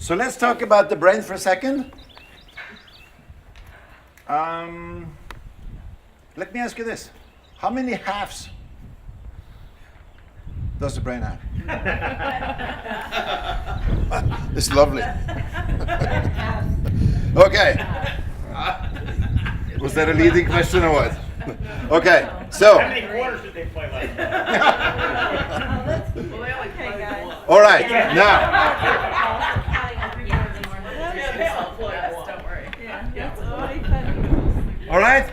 So let's talk about the brain for a second. Let me ask you this. How many halves does the brain have? It's lovely. Okay. Was that a leading question or what? Okay, so. How many quarters did they play last night? All right, now. All right.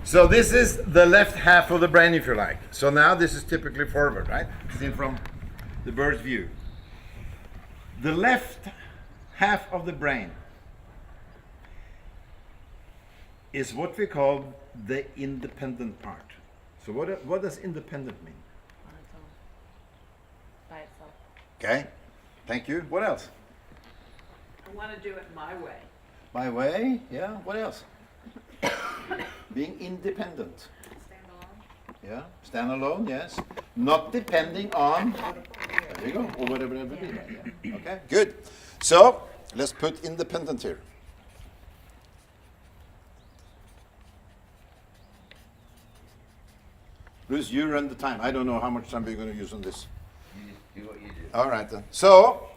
So this is the left half of the brain, if you like. So now this is typically forward, right? Seen from the bird's view. The left half of the brain is what we call the independent part. So what does independent mean? On its own. By itself. Okay, thank you. What else? I want to do it my way. My way, yeah. What else? Being independent. Stand alone. Yeah, stand alone, yes. Not depending on, there you go, or whatever it may be. Yeah. Okay, good. So, let's put independent here. Bruce, you run the time. I don't know how much time we're going to use on this. You just do what you do. All right then. So,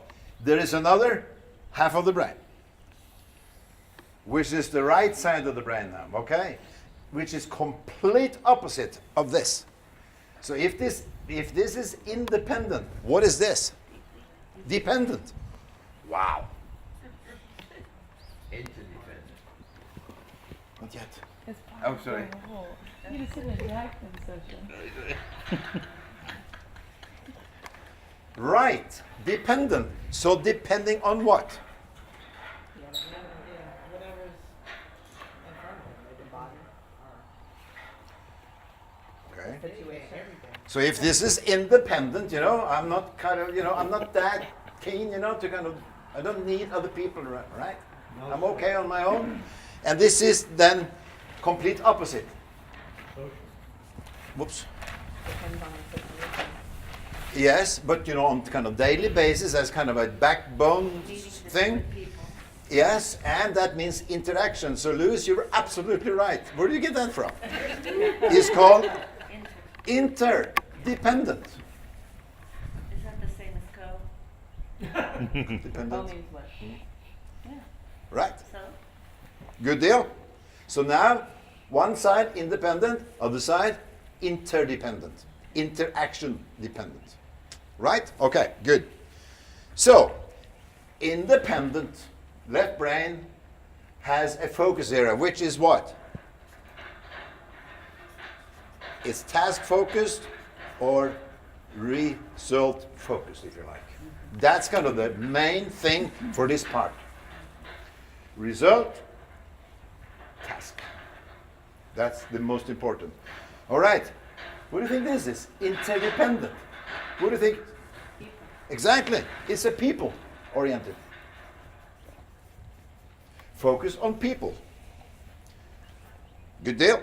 there is another half of the brain, which is the right side of the brain now, okay? Which is complete opposite of this. So if this is independent, what is this? Dependent. Wow. Interdependent. Not yet. It's part Oh, of sorry. the whole. You just sit in a Dagfinn session. Right. Dependent. So depending on what? Whatever's in front of them, the body Okay. or situation. So if this is independent, I'm not I'm not that keen, to I don't need other people, right? I'm okay on my own. And this is then complete opposite. Whoops. Depends on the situation. Yes, but on kind of daily basis as kind of a backbone thing. Yes, and that means interaction. So Louis, you were absolutely right. Where do you get that from? It's called interdependent. Is that the same as co? Dependent. Only what? Yeah. Right. So? Good deal. So now, one side independent, other side interdependent. Interaction dependent. Right? Okay, good. So, independent left brain has a focus area, which is what? It's task focused or result focused, if you like. That's kind of the main thing for this part. Result, task. That's the most important. All right. What do you think this is? Interdependent. What do you think? Exactly. It's a people oriented. Focus on people. Good deal?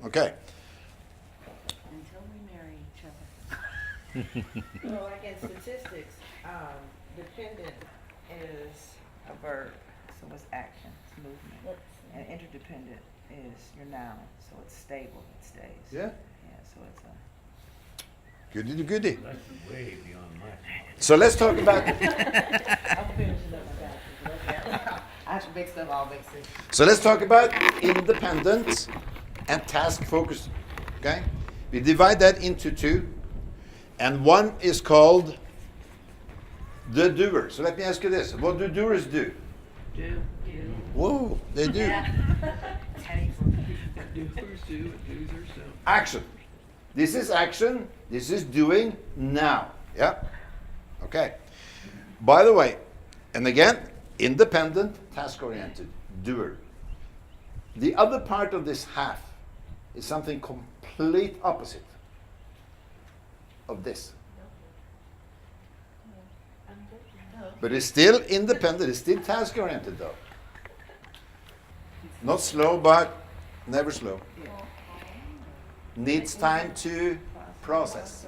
Okay. Until we marry each other. So like in statistics, dependent is a verb, so it's action, it's movement. And interdependent is your noun, so it's stable, it stays. Yeah. Yeah, so it's a. Goody goody. That's way beyond my. So let's talk about I'm finishing up my bachelor's. I have to make stuff all make sense. So let's talk about independent and task focused. Okay? We divide that into two. And one is called the doer. So let me ask you this. What do doers do? Do. Whoa, they do. Doers do, do's are so. Action. This is action. This is doing now. Yeah? Okay. By the way, and again, independent, task-oriented, doer. The other part of this half is something complete opposite of this. But it's still independent, it's still task-oriented though. Not slow, but never slow. Needs time to process.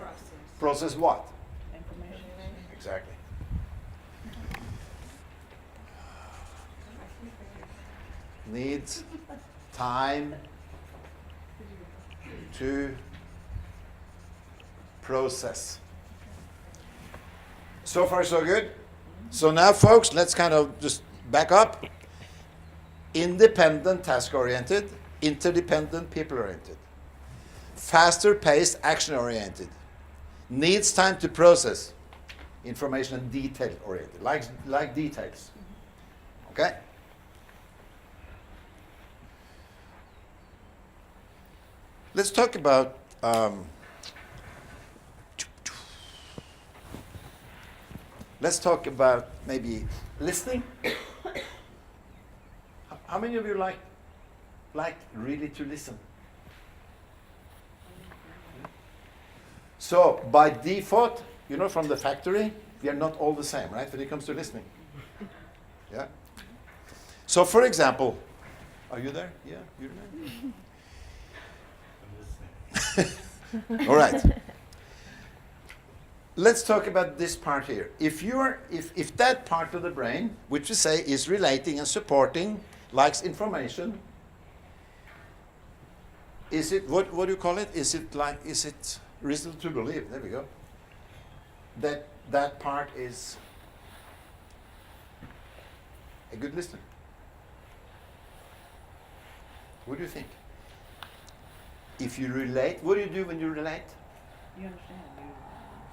Process what? Information. Exactly. needs time to process. So far, so good. So now, folks, let's kind of just back up. Independent, task-oriented. Interdependent, people-oriented. Faster-paced, action-oriented. Needs time to process. Information and detail-oriented. Like details. Okay? Let's talk about maybe listening. How many of you like really to listen? So by default, from the factory, we are not all the same, right? When it comes to listening. Yeah. So for example, are you there? Yeah, you're there. All right. Let's talk about this part here. If that part of the brain, which we say is relating and supporting, likes information, is it what do you call it? Is it reason to believe? There we go. That part is a good listener. What do you think? If you relate, what do you do when you relate? You understand?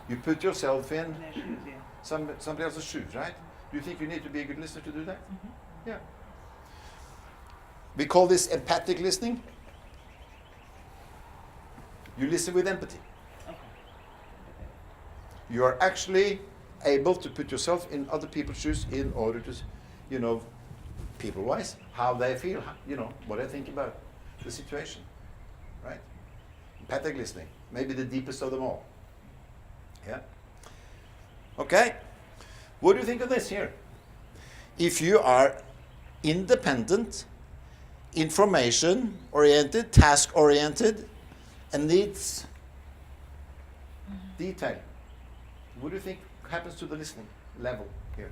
You put yourself in In their shoes, yeah. somebody else's shoes, right? Do you think you need to be a good listener to do that? Yeah. We call this empathic listening. You listen with empathy. Okay. You are actually able to put yourself in other people's shoes in order to, people-wise, how they feel, what they think about the situation, right? Empathic listening, maybe the deepest of them all. Yeah. Okay. What do you think of this here? If you are independent, information-oriented, task-oriented, and needs detail, what do you think happens to the listening level here?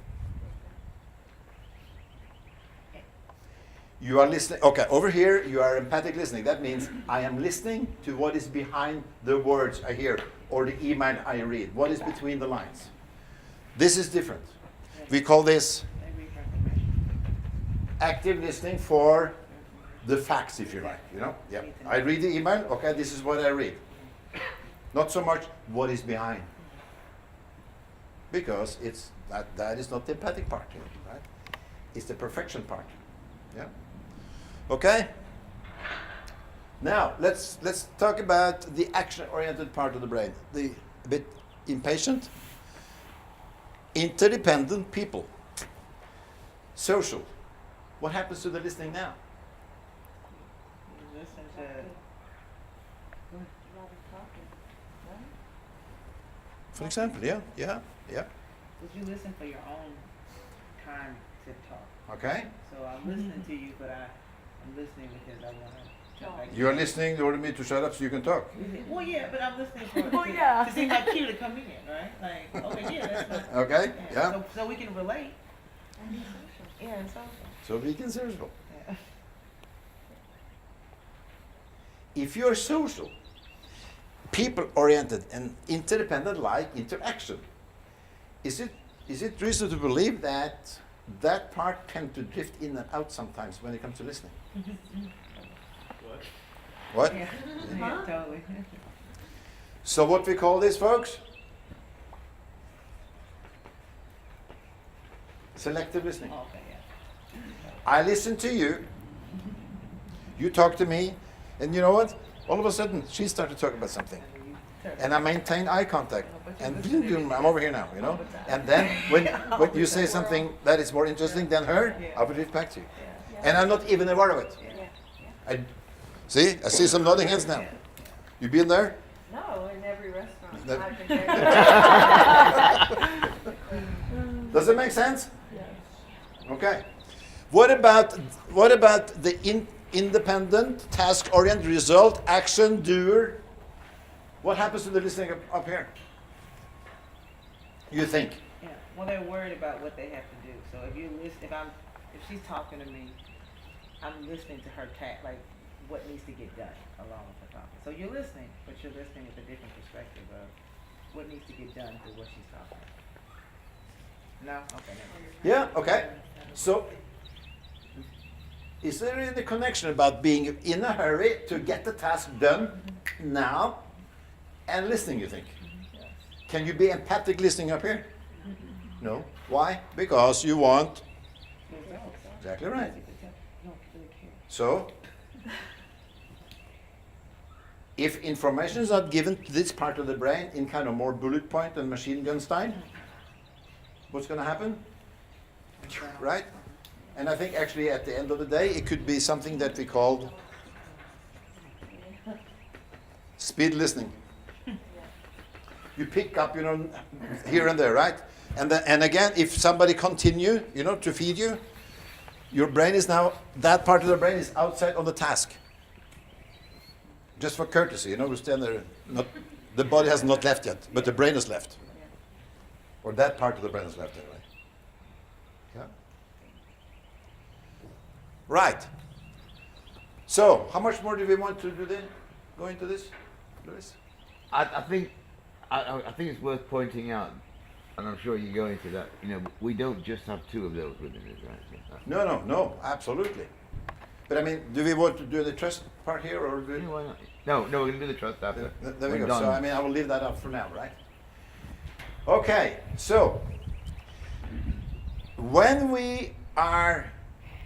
You are listening. Okay, over here you are empathic listening. That means I am listening to what is behind the words I hear or the email I read. What is between the lines? This is different. We call this active listening for the facts, if you like. Yeah. I read the email. Okay, this is what I read. Not so much what is behind, because it's that is not the empathic part here, right? It's the perfection part. Yeah. Okay. Now let's talk about the action-oriented part of the brain. The a bit impatient, interdependent people, social. What happens to the listening now? You listen to. For example, yeah. But you listen for your own time to talk. Okay. So I'm listening to you, but I'm listening because I want to talk. You are listening in order me to shut up so you can talk. Well, yeah, but I'm listening for Well, yeah. to see my cue to come in, right? Like, okay, yeah, that's not. Okay. Yeah. So we can relate. Yeah, and social. So we can social. Yeah. If you're social, people-oriented and interdependent like interaction, is it reason to believe that part tends to drift in and out sometimes when it comes to listening? What? Yeah, yeah, totally. So what we call this, folks? Selective listening. Okay, yeah. I listen to you, you talk to me, and you know what? All of a sudden, she started talking about something. And I maintain eye contact. And I'm over here now, And then when you say something that is more interesting than her, I will drift back to you. And I'm not even aware of it. I see some nodding heads now. You been there? No, in every restaurant. That- I've been there. Does it make sense? Okay. What about the independent, task-oriented, result, action, doer? What happens to the listening up here? You think? Yeah. Well, they're worried about what they have to do. So if you listen, if she's talking to me, I'm listening to her like what needs to get done along with her talking. So you're listening, but you're listening with a different perspective of what needs to get done through what she's talking. No? Okay, never mind. Yeah, okay. So, is there any connection about being in a hurry to get the task done now and listening, you think? Yes. Can you be empathic listening up here? No. Why? Because you want. Exactly right. So, if information is not given to this part of the brain in kind of more bullet point and machine gun style, what's going to happen? Right? And I think actually at the end of the day, it could be something that we called speed listening. You pick up, here and there, right? And again, if somebody continue, to feed you, your brain is now, that part of the brain is outside on the task. Just for courtesy, we stand there, the body has not left yet, but the brain has left. Or that part of the brain has left anyway. Yeah. Right. So, how much more do we want to do then? Go into this, Louis? I think it's worth pointing out, and I'm sure you go into that. We don't just have two of those within it, right? No, absolutely. But I mean, do we want to do the trust part here, or do Yeah, why not? No, we're going to do the trust after. there we We're go. done. So I mean, I will leave that up for now, right? Okay. So when we are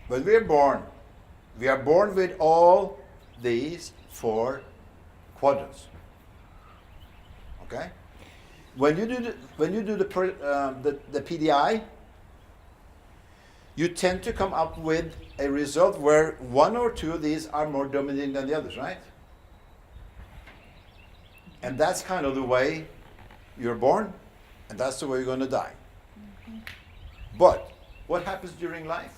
born, we are born with all these 4 quadrants. Okay. When you do the PDI, you tend to come up with a result where 1 or 2 of these are more dominating than the others, right? And that's kind of the way you're born, and that's the way you're going to die. But what happens during life?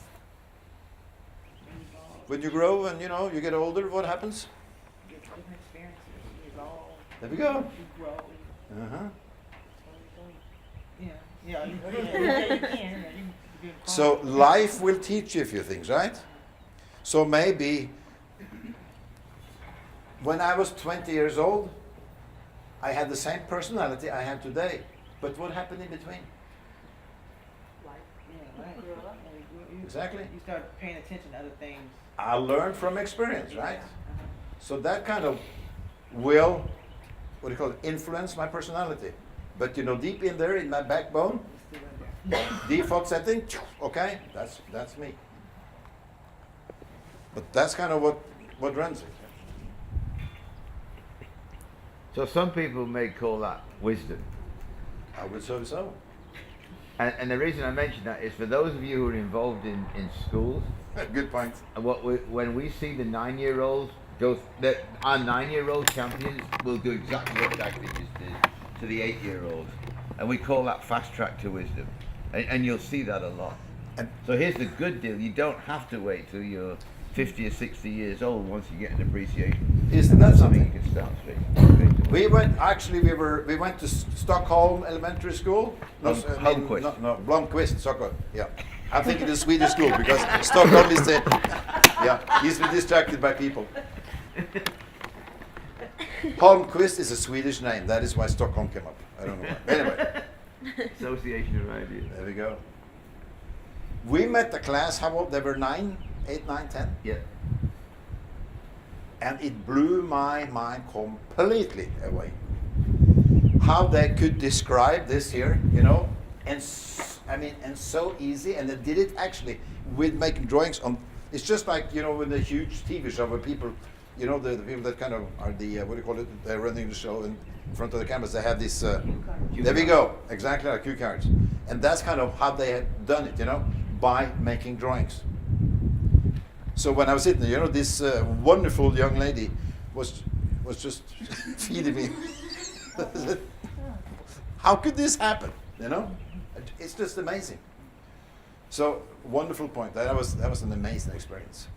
When you grow and you get older, what happens? You get different experiences. You evolve. There we go. You grow. Uh-huh. Yeah. You can. So life will teach you a few things, right? So maybe when I was 20 years old, I had the same personality I have today. But what happened in between? Yeah, right. Exactly. You start paying attention to other things. I learned from experience, right? So that kind of will, influence my personality. But deep in there, in my backbone, It's still in there. default setting, okay, that's me. But that's kind of what runs it. So some people may call that wisdom. I would say so. And the reason I mention that is for those of you who are involved in schools, Good point. and when we see the 9-year-olds, our 9-year-old champions will do exactly what Dagfinn just did to the 8-year-olds. And we call that fast track to wisdom. And you'll see that a lot. And So here's the good deal. You don't have to wait till you're 50 or 60 years old once you get an appreciation. Isn't that That's something something? you can start straight. we went to Stockholm Elementary School. Holmquist. No, Blomqvist, Stockholm. Yeah. I think it is Swedish school because Stockholm is the. Yeah, he's been distracted by people. Holmqvist is a Swedish name. That is why Stockholm came up. I don't know why. Anyway, Association of ideas. there we go. We met the class, how old? They were 9, 8, 9, 10. Yeah. And it blew my mind completely away. How they could describe this here, and so easy, and they did it actually with making drawings on. It's just like with a huge TV show where people, the people that kind of are the they're running the show in front of the cameras. They have this. There we go, exactly like cue cards, and that's kind of how they had done it, by making drawings. So when I was sitting there, this wonderful young lady was just feeding me. How could this happen? It's just amazing. So wonderful point. That was an amazing experience.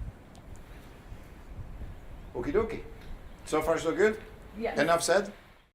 Okie dokie. So far so good. Yes. Enough said.